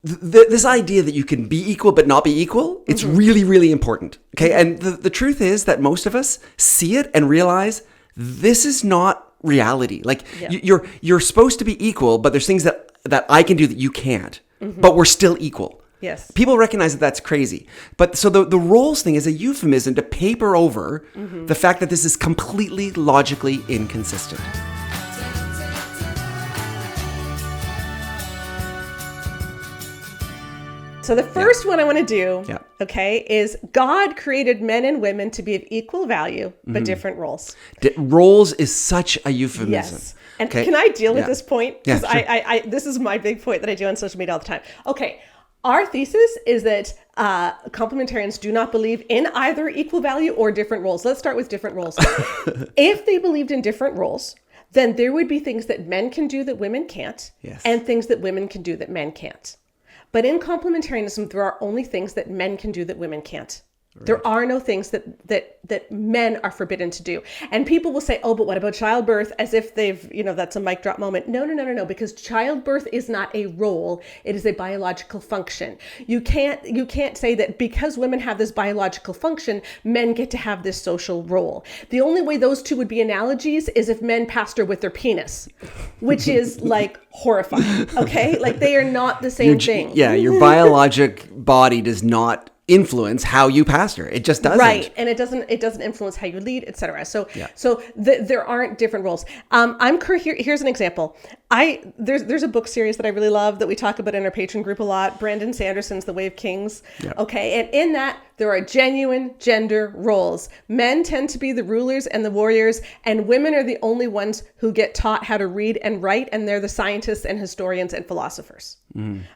This idea that you can be equal but not be equal, it's really, really important. Okay. And the truth is that most of us see it and realize this is not reality. Like you're supposed to be equal, but there's things that I can do that you can't, but we're still equal. Yes. People recognize that that's crazy. But so the roles thing is a euphemism to paper over the fact that this is completely logically inconsistent. So the first one I want to do, okay, is God created men and women to be of equal value, but different roles. Roles is such a euphemism. Yes. And can I deal with this point? Because sure. I this is my big point that I do on social media all the time. Okay. Our thesis is that complementarians do not believe in either equal value or different roles. Let's start with different roles. If they believed in different roles, then there would be things that men can do that women can't, and things that women can do that men can't. But in complementarianism, there are only things that men can do that women can't. Right. There are no things that men are forbidden to do. And people will say, oh, but what about childbirth? As if they've, that's a mic drop moment. No, because childbirth is not a role. It is a biological function. You can't say that because women have this biological function, men get to have this social role. The only way those two would be analogies is if men pastor with their penis, which is like horrifying. Okay. Like they are not the same thing. Yeah. Your biologic body does not influence how you pastor. It just doesn't. Right. And it doesn't influence how you lead, etc. So there aren't different roles. Here's an example. There's a book series that I really love that we talk about in our patron group a lot, Brandon Sanderson's The Way of Kings. Yep. Okay. And in that there are genuine gender roles. Men tend to be the rulers and the warriors, and women are the only ones who get taught how to read and write, and they're the scientists and historians and philosophers.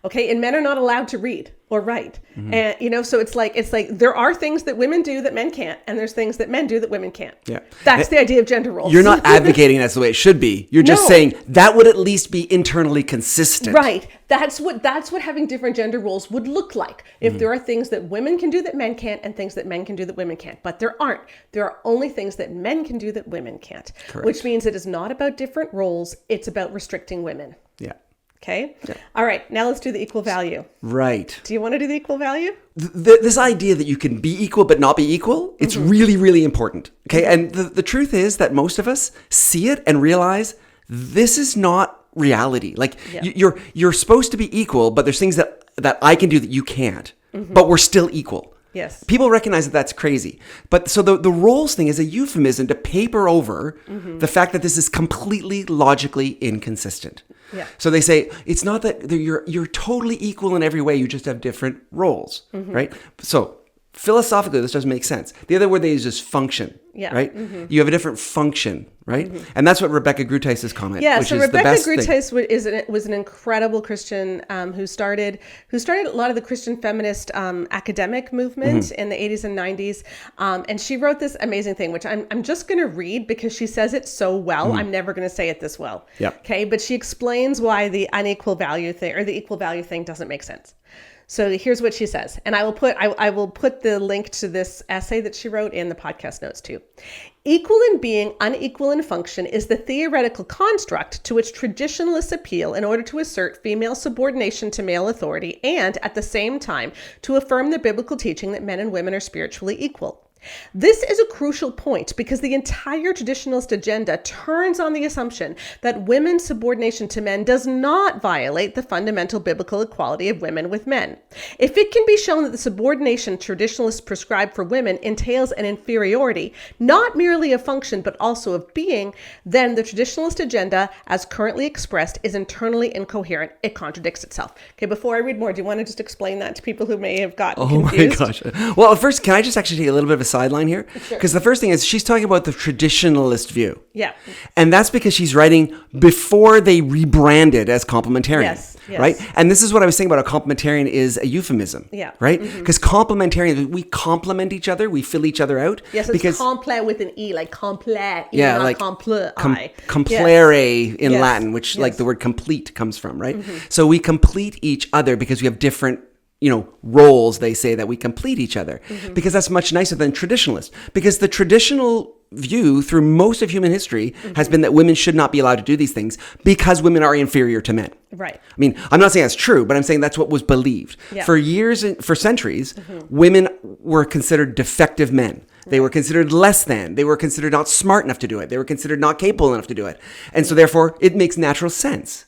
Okay. And men are not allowed to read or write. And so it's like there are things that women do that men can't, and there's things that men do that women can't. Yeah. That's the idea of gender roles. You're not advocating that's the way it should be. You're just saying that would at least be internally consistent. Right. That's what having different gender roles would look like. If there are things that women can do that men can't, and things that men can do that women can't. But there aren't. There are only things that men can do that women can't. Correct. Which means it is not about different roles. It's about restricting women. Yeah. Okay. Yeah. All right. Now let's do the equal value. Right. Do you want to do the equal value? This idea that you can be equal but not be equal, it's really, really important. Okay. And the truth is that most of us see it and realize this is not reality. Like you're supposed to be equal, but there's things that I can do that you can't, but we're still equal. Yes. People recognize that that's crazy. But so the roles thing is a euphemism to paper over the fact that this is completely logically inconsistent. Yeah. So they say it's not that you're totally equal in every way. You just have different roles, right? So philosophically, this doesn't make sense. The other word they use is function, right? You have a different function, right? And that's what Rebecca Gruteis's comment. Yeah. Which so is Rebecca the best Gruteis was an incredible Christian who started a lot of the Christian feminist academic movement in the 80s and 90s. And she wrote this amazing thing, which I'm just going to read because she says it so well. I'm never going to say it this well. Yep. Okay. But she explains why the unequal value thing or the equal value thing doesn't make sense. So here's what she says, and I will put the link to this essay that she wrote in the podcast notes too. Equal in being, unequal in function is the theoretical construct to which traditionalists appeal in order to assert female subordination to male authority and, at the same time, to affirm the biblical teaching that men and women are spiritually equal. This is a crucial point because the entire traditionalist agenda turns on the assumption that women's subordination to men does not violate the fundamental biblical equality of women with men. If it can be shown that the subordination traditionalists prescribe for women entails an inferiority, not merely of function but also of being, then the traditionalist agenda, as currently expressed, is internally incoherent. It contradicts itself. Okay, before I read more, do you want to just explain that to people who may have gotten confused? Oh my gosh. Well, first, can I just actually take a little bit of a sideline here? Because the first thing is she's talking about the traditionalist view. Yeah. And that's because she's writing before they rebranded as complementarian. Yes. Right? And this is what I was saying about a complementarian is a euphemism. Yeah. Right? Because complementarian, we complement each other, we fill each other out. Yes, it's complet with an E, like complet. Yeah, not like complere in Latin, which like the word complete comes from, right? So we complete each other because we have different roles, they say, that we complete each other because that's much nicer than traditionalist, because the traditional view through most of human history has been that women should not be allowed to do these things because women are inferior to men. Right. I mean, I'm not saying that's true, but I'm saying that's what was believed. Yeah. For years, for centuries, women were considered defective men. They were considered less than. They were considered not smart enough to do it. They were considered not capable enough to do it. And so therefore, it makes natural sense.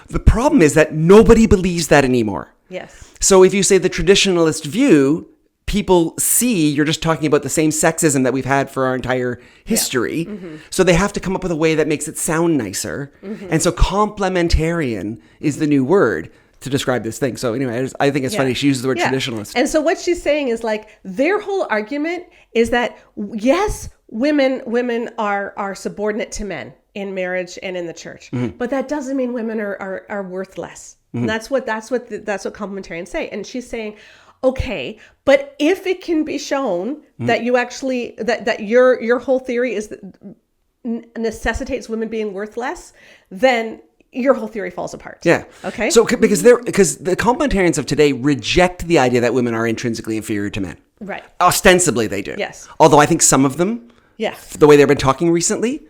The problem is that nobody believes that anymore. Yes. So if you say the traditionalist view, people see you're just talking about the same sexism that we've had for our entire history. So they have to come up with a way that makes it sound nicer. And so complementarian is the new word to describe this thing. So anyway, I think it's funny she uses the word traditionalist. And so what she's saying is like their whole argument is that yes, women are subordinate to men in marriage and in the church, but that doesn't mean women are worth less. And that's what complementarians say. And she's saying, okay, but if it can be shown that you actually that your whole theory is that necessitates women being worth less, then your whole theory falls apart. Yeah. Okay. So because the complementarians of today reject the idea that women are intrinsically inferior to men. Right. Ostensibly they do. Yes. Although I think some of them, the way they've been talking recently,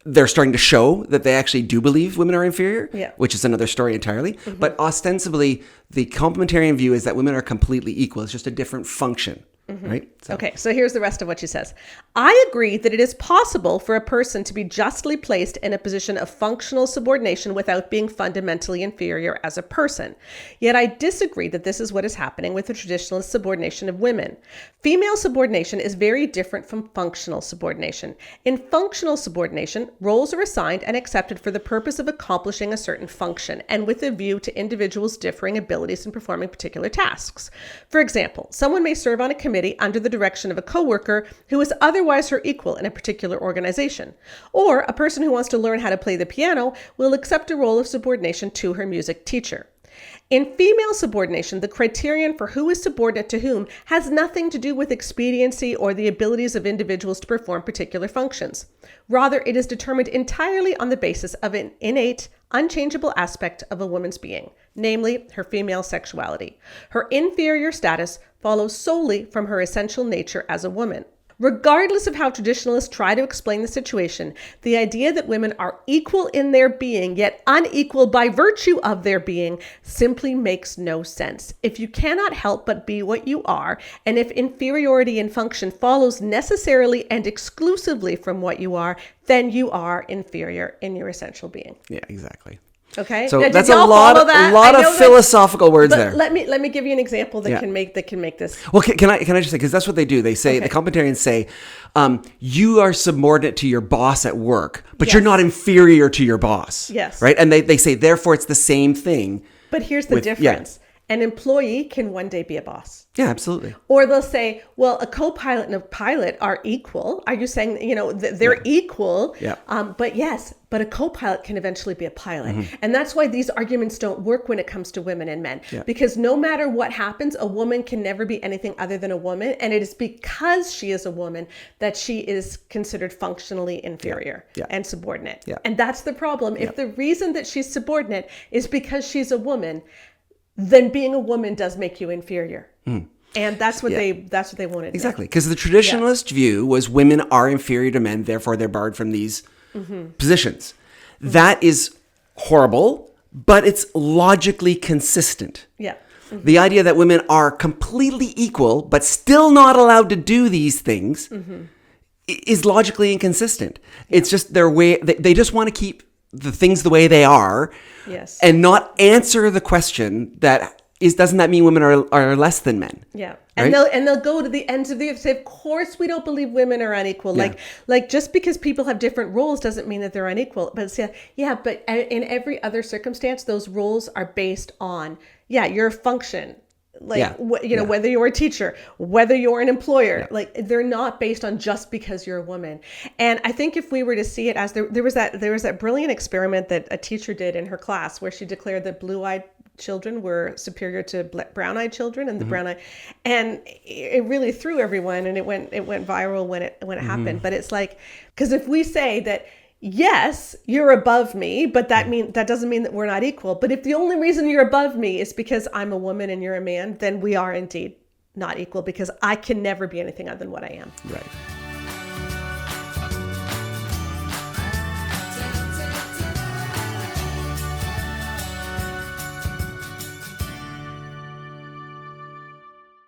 they're starting to show that they actually do believe women are inferior, which is another story entirely. But ostensibly, the complementarian view is that women are completely equal. It's just a different function. Right? So. Okay, so here's the rest of what she says. I agree that it is possible for a person to be justly placed in a position of functional subordination without being fundamentally inferior as a person. Yet I disagree that this is what is happening with the traditionalist subordination of women. Female subordination is very different from functional subordination. In functional subordination, roles are assigned and accepted for the purpose of accomplishing a certain function and with a view to individuals' differing abilities in performing particular tasks. For example, someone may serve on a committee under the direction of a coworker who is otherwise her equal in a particular organization. Or a person who wants to learn how to play the piano will accept a role of subordination to her music teacher. In female subordination, the criterion for who is subordinate to whom has nothing to do with expediency or the abilities of individuals to perform particular functions. Rather, it is determined entirely on the basis of an innate, unchangeable aspect of a woman's being, namely her female sexuality. Her inferior status follows solely from her essential nature as a woman. Regardless of how traditionalists try to explain the situation, the idea that women are equal in their being, yet unequal by virtue of their being, simply makes no sense. If you cannot help but be what you are, and if inferiority in function follows necessarily and exclusively from what you are, then you are inferior in your essential being. Yeah, exactly. Okay, so now, that's a lot of philosophical words there. Let me give you an example that can make this. Well, can I just say, because that's what they do. They say the complementarians say, you are subordinate to your boss at work, but you're not inferior to your boss. Yes, right, and they say therefore it's the same thing. But here's the difference. An employee can one day be a boss. Yeah, absolutely. Or they'll say, well, a co-pilot and a pilot are equal. Are you saying, they're equal? Yeah. But a co-pilot can eventually be a pilot. And that's why these arguments don't work when it comes to women and men. Yeah. Because no matter what happens, a woman can never be anything other than a woman. And it is because she is a woman that she is considered functionally inferior and subordinate. Yeah. And that's the problem. If the reason that she's subordinate is because she's a woman, then being a woman does make you inferior. And that's what they wanted. Exactly. Because the traditionalist view was women are inferior to men, therefore they're barred from these positions. That is horrible, but it's logically consistent. Yeah. The idea that women are completely equal, but still not allowed to do these things is logically inconsistent. It's just their way. They just want to keep the things the way they are, and not answer the question that doesn't that mean women are less than men? Yeah. Right? And they'll go to the ends of the earth and say, of course we don't believe women are unequal. Yeah. Like just because people have different roles doesn't mean that they're unequal. But but in every other circumstance, those roles are based on your function. Whether you're a teacher, whether you're an employer, they're not based on just because you're a woman. And I think if we were to see it as there was that brilliant experiment that a teacher did in her class where she declared that blue-eyed children were superior to brown-eyed children, and the brown-eyed, and it really threw everyone, and it went viral when it happened. But it's like, because if we say that, yes, you're above me, but that doesn't mean that we're not equal. But if the only reason you're above me is because I'm a woman and you're a man, then we are indeed not equal, because I can never be anything other than what I am. Right.